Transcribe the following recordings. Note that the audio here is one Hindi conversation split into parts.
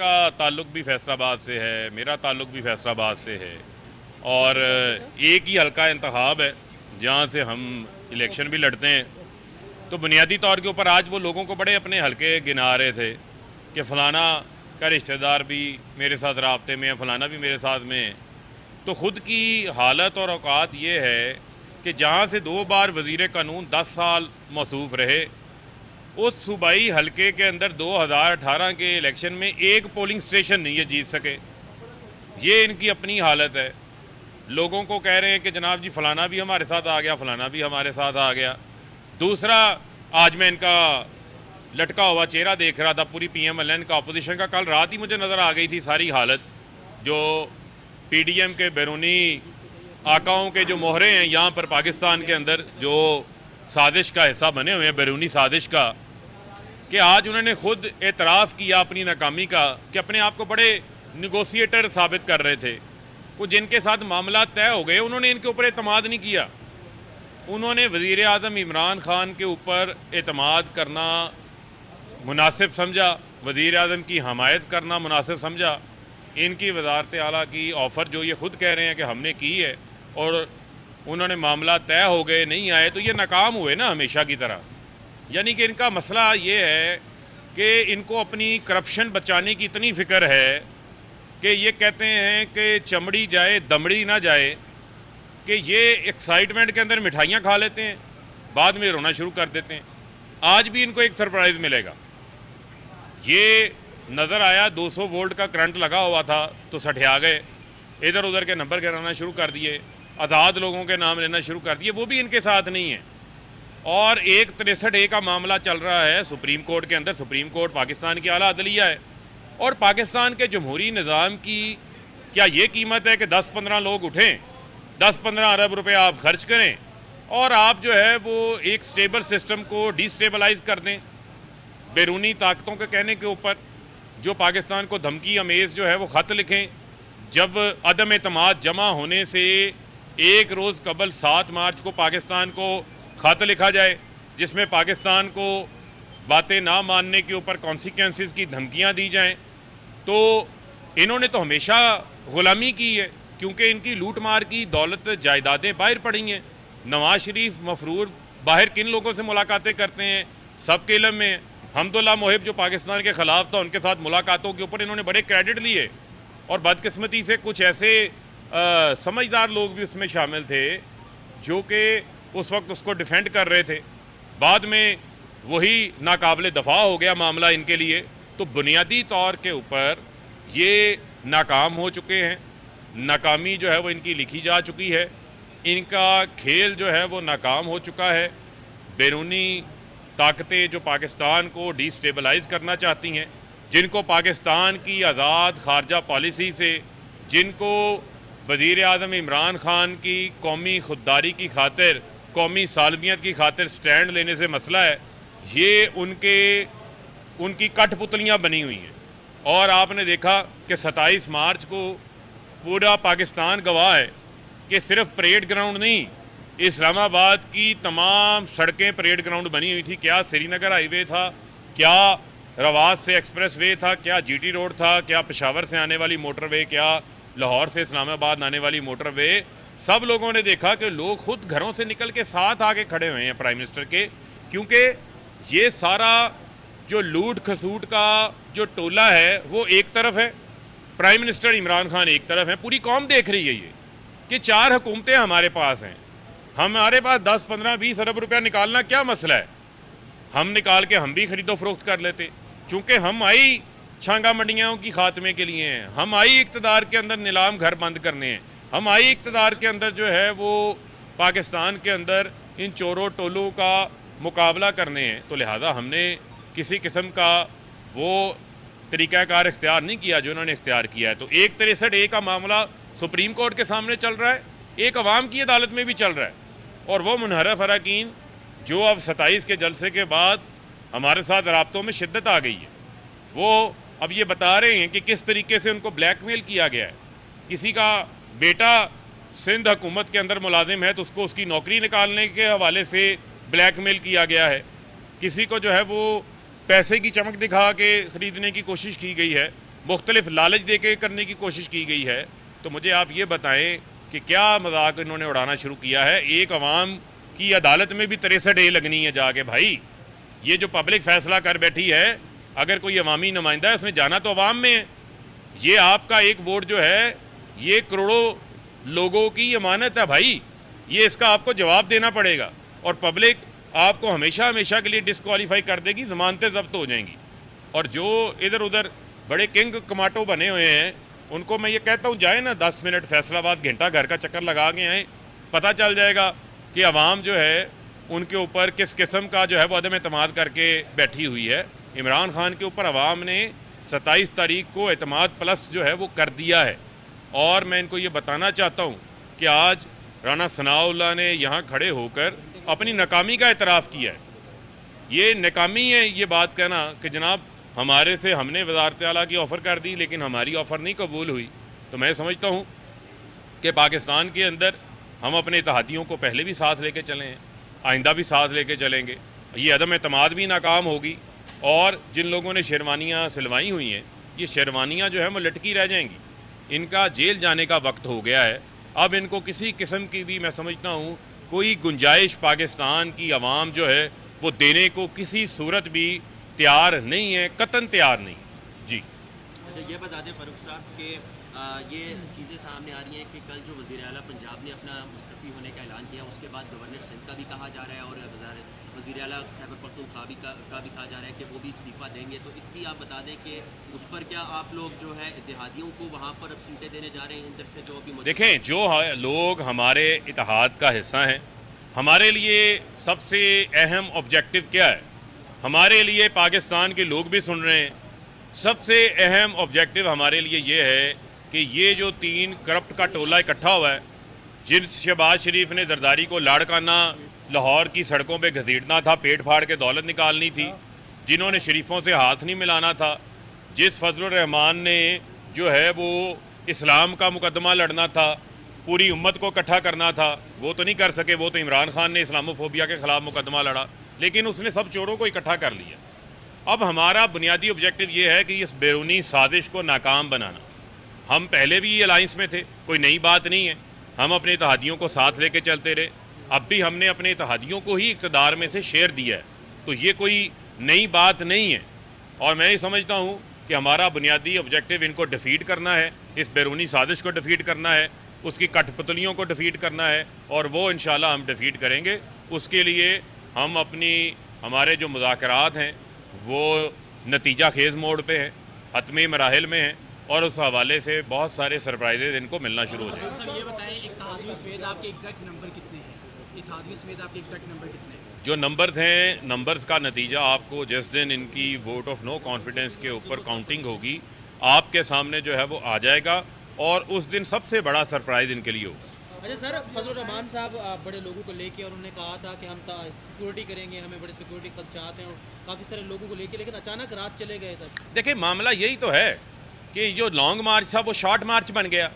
का ताल्लुक़ भी फैसलाबाद से है, मेरा ताल्लुक़ भी फैसलाबाद से है और एक ही हल्का इंतखाब है जहाँ से हम इलेक्शन भी लड़ते हैं। तो बुनियादी तौर के ऊपर आज वो लोगों को बड़े अपने हल्के गिना रहे थे कि फ़लाना का रिश्तेदार भी मेरे साथ राब्ते में है, फ़लाना भी मेरे साथ में है। तो ख़ुद की हालत और औकात ये है कि जहाँ से 2 बार वज़ीर कानून 10 साल मौसूफ़ रहे, उस सूबाई हलके के अंदर 2018 के इलेक्शन में एक पोलिंग स्टेशन नहीं ये जीत सके। ये इनकी अपनी हालत है। लोगों को कह रहे हैं कि जनाब जी फ़लाना भी हमारे साथ आ गया, फ़लाना भी हमारे साथ आ गया। दूसरा, आज मैं इनका लटका हुआ चेहरा देख रहा था, पूरी PMLN का अपोजिशन का कल रात ही मुझे नज़र आ गई थी सारी हालत। जो PDM के बैरूनी आकाओं के जो मोहरे हैं यहाँ पर पाकिस्तान के अंदर, जो साजिश का हिस्सा बने हुए हैं, बैरूनी साजिश का, कि आज उन्होंने ख़ुद एतराफ़ किया अपनी नाकामी का कि अपने आप को बड़े निगोशिएटर साबित कर रहे थे। वो जिनके साथ मामला तय हो गए उन्होंने इनके ऊपर एतमाद नहीं किया। उन्होंने वज़ीर आज़म इमरान ख़ान के ऊपर एतमाद करना मुनासिब समझा, वज़ीर आज़म की हमायत करना मुनासिब समझा। इनकी वज़ारत आला की ऑफ़र जो ये ख़ुद कह रहे हैं कि हमने की है और उन्होंने मामला तय हो गए, नहीं आए, तो ये नाकाम हुए ना हमेशा की तरह। यानी कि इनका मसला ये है कि इनको अपनी करप्शन बचाने की इतनी फ़िक्र है कि ये कहते हैं कि चमड़ी जाए दमड़ी ना जाए, कि ये एक्साइटमेंट के अंदर मिठाइयाँ खा लेते हैं, बाद में रोना शुरू कर देते हैं। आज भी इनको एक सरप्राइज़ मिलेगा। ये नज़र आया 200 वोल्ट का करंट लगा हुआ था तो सठिया गए, इधर उधर के नंबर गिराना शुरू कर दिए, आज़ाद लोगों के नाम लेना शुरू कर दिए, वो भी इनके साथ नहीं है। और 163A का मामला चल रहा है सुप्रीम कोर्ट के अंदर। सुप्रीम कोर्ट पाकिस्तान की आला अदलिया है और पाकिस्तान के जमहूरी निज़ाम की क्या ये कीमत है कि 10-15 लोग उठें, 10-15 अरब रुपए आप खर्च करें और आप जो है वो एक स्टेबल सिस्टम को डिस्टेबलाइज़ कर दें बैरूनी ताकतों के कहने के ऊपर, जो पाकिस्तान को धमकी अमेज़ जो है वो ख़त लिखें। जब अदम एतमाद जमा होने से एक रोज़ कबल 7 मार्च को पाकिस्तान को ख़त लिखा जाए जिसमें पाकिस्तान को बातें ना मानने के ऊपर कॉन्सिक्वेंसेस की धमकियां दी जाएं। तो इन्होंने तो हमेशा ग़ुलामी की है, क्योंकि इनकी लूट मार की दौलत जायदादें बाहर पड़ी हैं। नवाज शरीफ मफरूर बाहर किन लोगों से मुलाकातें करते हैं सबके इल्म में। हमदुल्ला मोहिब जो पाकिस्तान के ख़िलाफ़ था, उनके साथ मुलाकातों के ऊपर इन्होंने बड़े क्रेडिट लिए और बदकिस्मती से कुछ ऐसे समझदार लोग भी उसमें शामिल थे जो कि उस वक्त उसको डिफेंड कर रहे थे। बाद में वही नाकाबिल दफ़ा हो गया मामला इनके लिए। तो बुनियादी तौर के ऊपर ये नाकाम हो चुके हैं, नाकामी जो है वो इनकी लिखी जा चुकी है, इनका खेल जो है वो नाकाम हो चुका है। बैरूनी ताकतें जो पाकिस्तान को डिस्टेबलाइज़ करना चाहती हैं, जिनको पाकिस्तान की आज़ाद खारजा पॉलिसी से, जिनको वज़ीर आज़म इमरान ख़ान की कौमी खुददारी की खातिर, कौमी सालमियत की खातिर स्टैंड लेने से मसला है, ये उनकी कठपुतलियाँ बनी हुई हैं। और आपने देखा कि 27 मार्च को पूरा पाकिस्तान गवाह है कि सिर्फ परेड ग्राउंड नहीं, इस्लामाबाद की तमाम सड़कें परेड ग्राउंड बनी हुई थी। क्या श्रीनगर हाईवे था, क्या रवास से एक्सप्रेस वे था, क्या GT रोड था, क्या पेशावर से आने वाली मोटरवे, क्या लाहौर से इस्लामाबाद आने वाली मोटरवे। सब लोगों ने देखा कि लोग खुद घरों से निकल के साथ आके खड़े हुए हैं प्राइम मिनिस्टर के, क्योंकि ये सारा जो लूट खसूट का जो टोला है वो एक तरफ है, प्राइम मिनिस्टर इमरान खान एक तरफ है। पूरी कौम देख रही है ये कि 4 हुकूमतें हमारे पास हैं, हमारे पास 10, 15, 20 अरब रुपया निकालना क्या मसला है। हम निकाल के हम भी खरीदो फरोख्त कर लेते, चूँकि हम आई छांगा मंडियों की खात्मे के लिए हैं, हम आई इक़्तिदार के अंदर नीलाम घर बंद करने हैं, हम आई इक़्तिदार के अंदर जो है वो पाकिस्तान के अंदर इन चोरों टोलों का मुकाबला करने हैं। तो लिहाजा हमने किसी किस्म का वो तरीक़ाकार इख्तियार नहीं किया जो उन्होंने इख्तियार किया है। तो 163A का मामला सुप्रीम कोर्ट के सामने चल रहा है, एक अवाम की अदालत में भी चल रहा है, और वो मुनहरफ अरकान जो अब 27 के जलसे के बाद हमारे साथ राब्तों में शिद्दत आ गई है, वो अब ये बता रहे हैं कि किस तरीके से उनको ब्लैकमेल किया गया है। किसी का बेटा सिंध हुकूमत के अंदर मुलाजिम है तो उसको उसकी नौकरी निकालने के हवाले से ब्लैकमेल किया गया है। किसी को जो है वो पैसे की चमक दिखा के ख़रीदने की कोशिश की गई है। मुख्तलिफ लालच दे के करने की कोशिश की गई है। तो मुझे आप ये बताएं कि क्या मजाक इन्होंने उड़ाना शुरू किया है। एक अवाम की अदालत में भी 63 डे लगनी है जाके। भाई ये जो पब्लिक फ़ैसला कर बैठी है, अगर कोई अवामी नुमाइंदा है उसने जाना तो अवाम में है। ये आपका एक वोट जो है ये करोड़ों लोगों की अमानत है भाई, ये इसका आपको जवाब देना पड़ेगा। और पब्लिक आपको हमेशा हमेशा के लिए डिस्क्वालीफाई कर देगी, ज़मानतें ज़ब्त हो जाएंगी। और जो इधर उधर बड़े किंग कमाटो बने हुए हैं उनको मैं ये कहता हूँ जाए ना 10 मिनट फैसलाबाद घंटा घर का चक्कर लगा के आए, पता चल जाएगा कि अवाम जो है उनके ऊपर किस किस्म का जो है वो अदम एतमाद करके बैठी हुई है। इमरान खान के ऊपर अवाम ने 27 तारीख को एतमाद प्लस जो है वो कर दिया है। और मैं इनको ये बताना चाहता हूँ कि आज राना सनाउल्लाह ने यहाँ खड़े होकर अपनी नाकामी का एतराफ़ किया है। ये नाकामी है ये बात कहना कि जनाब हमारे से हमने वज़ारत आला की ऑफ़र कर दी लेकिन हमारी ऑफ़र नहीं कबूल हुई। तो मैं समझता हूँ कि पाकिस्तान के अंदर हम अपने इत्तेहादियों को पहले भी साथ लेके चले हैं, आइंदा भी साथ लेके चलेंगे। ये अदम एतमाद भी नाकाम होगी और जिन लोगों ने शेरवानियाँ सिलवाई हुई हैं ये शेरवानियाँ जो है वो लटकी रह जाएंगी। इनका जेल जाने का वक्त हो गया है। अब इनको किसी किस्म की भी मैं समझता हूँ कोई गुंजाइश पाकिस्तान की आवाम जो है वो देने को किसी सूरत भी तैयार नहीं है, कतन तैयार नहीं जी। अच्छा ये बता दें फारूक साहब कि ये चीज़ें सामने आ रही हैं कि कल जो वज़ीर आला पंजाब ने अपना मुस्तफ़ी होने का ऐलान किया उसके बाद गवर्नर सिंध का भी कहा जा रहा है और वज़ीर आला खैबर पख्तूनख्वा का भी कहा जा रहा है कि वो भी इस्तीफ़ा देंगे। तो इसकी आप बता दें कि उस पर क्या आप लोग जो है इत्तेहादियों को वहाँ पर अब सीटें देने जा रहे हैं इंदर से जो भी देखें जो लोग हमारे इत्तेहाद का हिस्सा हैं, हमारे लिए सबसे अहम ऑब्जेक्टिव क्या है, हमारे लिए पाकिस्तान के लोग भी सुन रहे हैं, सबसे अहम ऑब्जेक्टिव हमारे लिए ये है कि ये जो 3 करप्ट का टोला इकट्ठा हुआ है, जिन शहबाज शरीफ ने जरदारी को लाड़काना लाहौर की सड़कों पे घसीटना था, पेट फाड़ के दौलत निकालनी थी, जिन्होंने शरीफों से हाथ नहीं मिलाना था, जिस फजलुर रहमान ने जो है वो इस्लाम का मुकदमा लड़ना था, पूरी उम्मत को इकट्ठा करना था, वो तो नहीं कर सके। वो तो इमरान खान ने इस्लामोफोबिया के ख़िलाफ़ मुकदमा लड़ा, लेकिन उसने सब चोरों को इकट्ठा कर लिया। अब हमारा बुनियादी ऑब्जेक्टिव ये है कि इस बैरूनी साजिश को नाकाम बनाना। हम पहले भी ये अलाइंस में थे, कोई नई बात नहीं है, हम अपने इत्तेहादियों को साथ लेके चलते रहे, अब भी हमने अपने इत्तेहादियों को ही इक़्तिदार में से शेयर दिया है, तो ये कोई नई बात नहीं है। और मैं ये समझता हूँ कि हमारा बुनियादी ऑब्जेक्टिव इनको डिफ़ीट करना है, इस बैरूनी साजिश को डिफ़ीट करना है, उसकी कठपुतलियों को डिफ़ीट करना है, और वो इंशाल्लाह हम डिफ़ीट करेंगे। उसके लिए हम हमारे जो मुज़ाकरात हैं वो नतीजा खेज़ मोड पे हैं, हतमी मराहिल में हैं, और उस हवाले से बहुत सारे सरप्राइजेज इनको मिलना शुरू हो जाएंगे। सर ये बताएं इत्तेहादियों समेत आपके एग्जैक्ट नंबर कितने हैं? इत्तेहादियों समेत आपके एग्जैक्ट नंबर कितने हैं? जो नंबर हैं, नंबर्स का नतीजा आपको जिस दिन इनकी वोट ऑफ नो कॉन्फिडेंस के ऊपर काउंटिंग होगी आपके सामने जो है वो आ जाएगा, और उस दिन सबसे बड़ा सरप्राइज़ इनके लिए होगा। अच्छा सर, फजलुर रहमान साहब बड़े लोगों को लेके और उन्होंने कहा था कि हम सिक्योरिटी करेंगे, हमें बड़े सिक्योरिटी खदशात हैं और काफ़ी सारे लोगों को लेके, लेकिन अचानक रात चले गए थे। देखिए मामला यही तो है कि जो लॉन्ग मार्च था वो शॉर्ट मार्च बन गया।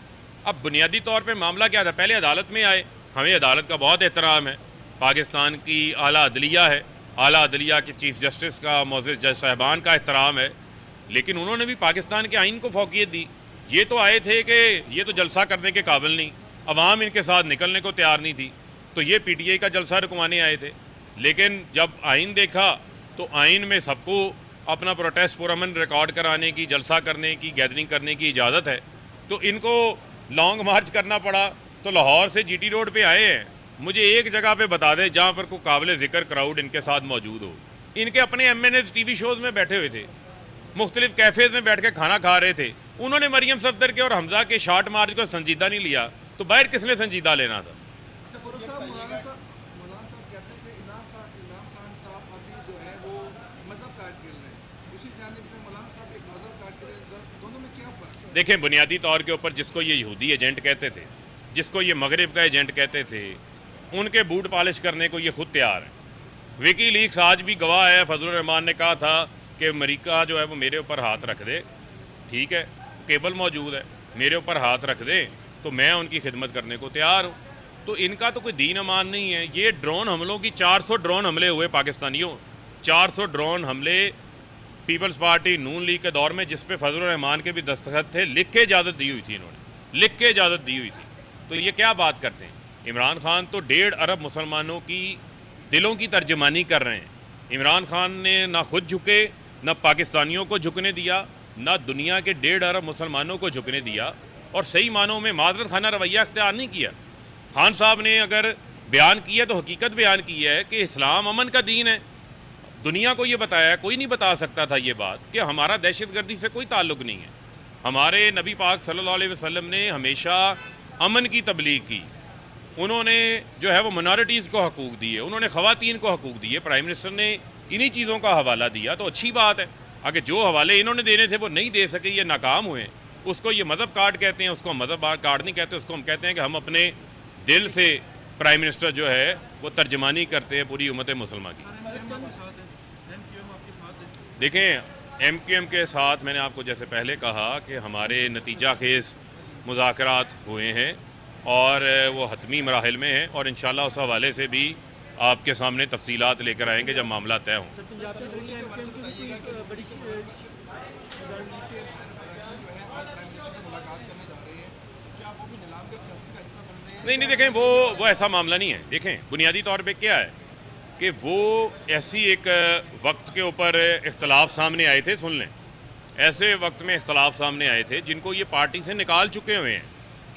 अब बुनियादी तौर पे मामला क्या था, पहले अदालत में आए, हमें अदालत का बहुत एहतराम है, पाकिस्तान की आला अदलिया है, आला अदलिया के चीफ जस्टिस का मोअज़्ज़ज़ जज साहिबान का एहतराम है, लेकिन उन्होंने भी पाकिस्तान के आइन को फौकियत दी। ये तो आए थे कि ये तो जलसा करने के काबिल नहीं, अवाम इनके साथ निकलने को तैयार नहीं थी, तो ये PTI का जलसा रुकवाने आए थे। लेकिन जब आइन देखा तो आइन में सबको अपना प्रोटेस्ट पुरअमन रिकॉर्ड कराने की, जलसा करने की, गैदरिंग करने की इजाज़त है, तो इनको लॉन्ग मार्च करना पड़ा। तो लाहौर से GT रोड पे आए हैं, मुझे एक जगह पे बता दें जहाँ पर कोई काबिल ज़िक्र क्राउड इनके साथ मौजूद हो। इनके अपने MNAs TV शोज़ में बैठे हुए थे, मुख्तलिफ कैफ़ेज़ में बैठ के खाना खा रहे थे, उन्होंने मरियम सफदर के और हमजा के शॉर्ट मार्च को संजीदा नहीं लिया, तो बाहर किसने संजीदा लेना था। देखें बुनियादी तौर के ऊपर जिसको ये यहूदी एजेंट कहते थे, जिसको ये मगरिब का एजेंट कहते थे, उनके बूट पॉलिश करने को ये खुद तैयार है। विकी लीक्स आज भी गवाह है, फजलुर रहमान ने कहा था कि अमेरिका जो है वो मेरे ऊपर हाथ रख दे, ठीक है, केबल मौजूद है, मेरे ऊपर हाथ रख दे तो मैं उनकी खिदमत करने को तैयार हूँ। तो इनका तो कोई दीन अमान नहीं है। ये ड्रोन हमलों की 400 ड्रोन हमले हुए पाकिस्तानियों, 400 ड्रोन हमले पीपल्स पार्टी नून लीग के दौर में, जिस पे फजलुर रहमान के भी दस्तखत थे, लिख के इजाज़त दी हुई थी इन्होंने, लिख के इजाज़त दी हुई थी। तो ये क्या बात करते हैं? इमरान खान तो 1.5 अरब मुसलमानों की दिलों की तर्जमानी कर रहे हैं। इमरान खान ने ना खुद झुके, ना पाकिस्तानियों को झुकने दिया, ना दुनिया के 1.5 अरब मुसलमानों को झुकने दिया, और सही मानों में माजरत खाना रवैया अख्तियार नहीं किया। खान साहब ने अगर बयान किया तो हकीकत बयान की है कि इस्लाम अमन का दीन है। दुनिया को ये बताया, कोई नहीं बता सकता था ये बात कि हमारा दहशतगर्दी से कोई ताल्लुक़ नहीं है। हमारे नबी पाक सल्लल्लाहु अलैहि वसल्लम ने हमेशा अमन की तबलीग की। उन्होंने जो है वो मिनॉरिटीज़ को हकूक़ दिए, उन्होंने ख़वातीन को हकूक़ दिए। प्राइम मिनिस्टर ने इन्हीं चीज़ों का हवाला दिया, तो अच्छी बात है। अगर जो हवाले इन्होंने देने थे वो नहीं दे सके, ये नाकाम हुए, उसको ये मज़हब कार्ड कहते हैं, उसको हम मज़हब कार्ड नहीं कहते, उसको हम कहते हैं कि हम अपने दिल से प्राइम मिनिस्टर जो है वो तर्जमानी करते हैं पूरी उम्मत मुसलमान की। देखें, MQM के साथ मैंने आपको जैसे पहले कहा कि हमारे नतीजा खेज़ मुज़ाकरात हुए हैं और वो हतमी मराहिल में हैं, और इंशाल्लाह उस हवाले से भी आपके सामने तफसीलात लेकर आएंगे जब मामला तय हों। नहीं, देखें, वो ऐसा मामला नहीं है। देखें, बुनियादी तौर पे क्या है कि वो ऐसी एक वक्त के ऊपर इख्तलाफ सामने आए थे, सुन लें, ऐसे वक्त में इख्तलाफ सामने आए थे जिनको ये पार्टी से निकाल चुके हुए हैं,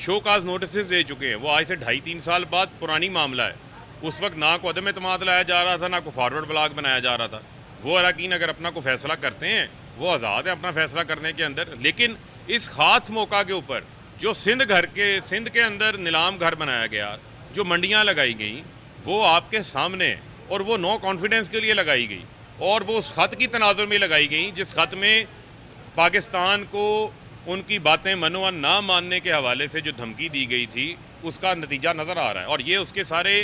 शो काज नोटिस दे चुके हैं। वो आज से 2.5-3 साल बाद पुरानी मामला है। उस वक्त ना को अदम एतमाद लाया जा रहा था, ना को फॉरवर्ड ब्लॉक बनाया जा रहा था। वो अरकान अगर अपना को फैसला करते हैं, वो आज़ाद है अपना फैसला करने के अंदर, लेकिन इस ख़ास मौका के ऊपर जो सिंध के अंदर नीलाम घर बनाया गया, जो मंडियाँ लगाई गई, वो आपके सामने, और वो नो कॉन्फिडेंस के लिए लगाई गई, और वो उस ख़त की तनाजुर में लगाई गई जिस ख़त में पाकिस्तान को उनकी बातें मनोवन ना मानने के हवाले से जो धमकी दी गई थी, उसका नतीजा नज़र आ रहा है। और ये उसके सारे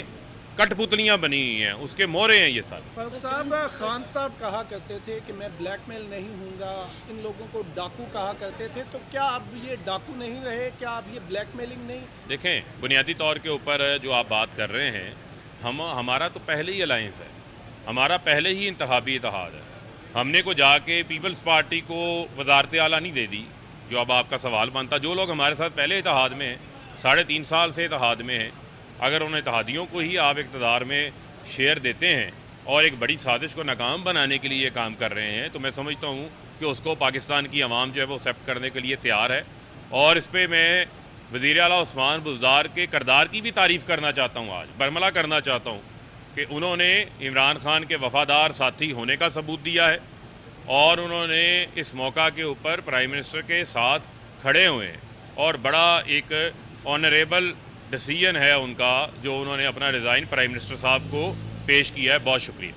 कठपुतलियाँ बनी हुई हैं, उसके मोहरे हैं ये सारे। फारूक साहब, खान साहब कहा करते थे कि मैं ब्लैकमेल नहीं हूँगा, इन लोगों को डाकू कहा करते थे, तो क्या अब ये डाकू नहीं रहे? क्या अब ये ब्लैकमेलिंग नहीं? देखें, बुनियादी तौर के ऊपर जो आप बात कर रहे हैं, हमारा तो पहले ही अलायंस है, हमारा पहले ही इंतखाबी इत्तेहाद है। हमने को जाके पीपल्स पार्टी को वजारत आला नहीं दे दी, जो अब आपका सवाल बनता। जो लोग हमारे साथ पहले इत्तेहाद में हैं, 3.5 साल से इत्तेहाद में हैं, अगर उन इत्तेहादियों को ही आप इक़्तिदार में शेयर देते हैं और एक बड़ी साजिश को नाकाम बनाने के लिए ये काम कर रहे हैं, तो मैं समझता हूँ कि उसको पाकिस्तान की आवाम जो है वो एक्सेप्ट करने के लिए तैयार है। और इस पर मैं वज़ीर आला उस्मान बुज़दार के किरदार की भी तारीफ़ करना चाहता हूँ, आज बरमला करना चाहता हूँ कि उन्होंने इमरान खान के वफ़ादार साथी होने का सबूत दिया है, और उन्होंने इस मौका के ऊपर प्राइम मिनिस्टर के साथ खड़े हुए हैं, और बड़ा एक ऑनरेबल डिसीजन है उनका जो उन्होंने अपना रिज़ाइन प्राइम मिनिस्टर साहब को पेश किया है। बहुत शुक्रिया।